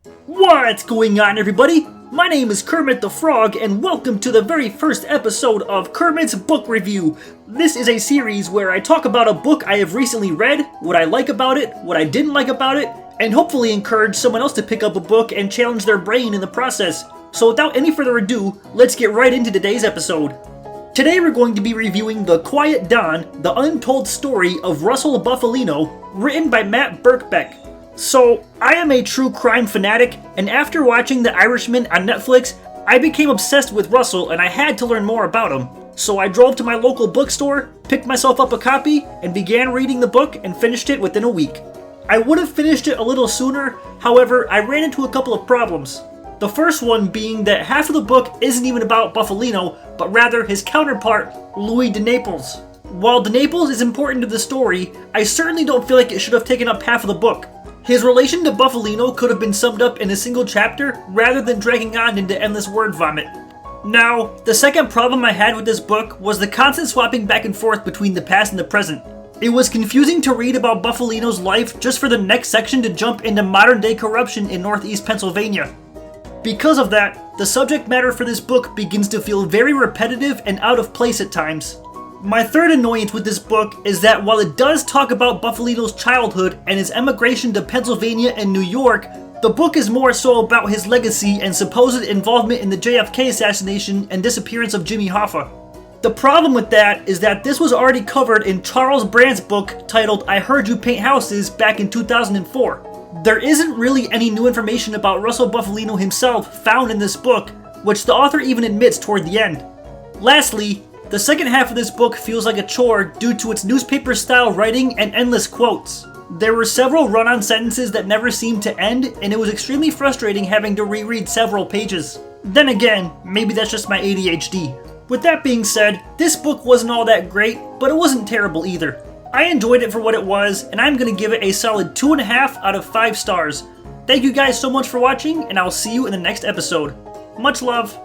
What's going on, everybody? My name is Kermit the Frog, and welcome to the very first episode of Kermit's Book Review. This is a series where I talk about a book I have recently read, what I like about it, what I didn't like about it, and hopefully encourage someone else to pick up a book and challenge their brain in the process. So without any further ado, let's get right into today's episode. Today we're going to be reviewing The Quiet Dawn, the untold story of Russell Bufalino, written by Matt Birkbeck. So, I am a true crime fanatic, and after watching The Irishman on Netflix, I became obsessed with Russell and I had to learn more about him. So I drove to my local bookstore, picked myself up a copy, and began reading the book and finished it within a week. I would have finished it a little sooner, however, I ran into a couple of problems. The first one being that half of the book isn't even about Bufalino, but rather his counterpart, Louis de Naples. While de Naples is important to the story, I certainly don't feel like it should have taken up half of the book. His relation to Bufalino could have been summed up in a single chapter rather than dragging on into endless word vomit. Now, the second problem I had with this book was the constant swapping back and forth between the past and the present. It was confusing to read about Bufalino's life just for the next section to jump into modern day corruption in northeast Pennsylvania. Because of that, the subject matter for this book begins to feel very repetitive and out of place at times. My third annoyance with this book is that while it does talk about Bufalino's childhood and his emigration to Pennsylvania and New York, the book is more so about his legacy and supposed involvement in the JFK assassination and disappearance of Jimmy Hoffa. The problem with that is that this was already covered in Charles Brandt's book titled I Heard You Paint Houses back in 2004. There isn't really any new information about Russell Bufalino himself found in this book, which the author even admits toward the end. Lastly, the second half of this book feels like a chore due to its newspaper-style writing and endless quotes. There were several run-on sentences that never seemed to end, and it was extremely frustrating having to reread several pages. Then again, maybe that's just my ADHD. With that being said, this book wasn't all that great, but it wasn't terrible either. I enjoyed it for what it was, and I'm going to give it a solid 2.5 out of 5 stars. Thank you guys so much for watching, and I'll see you in the next episode. Much love.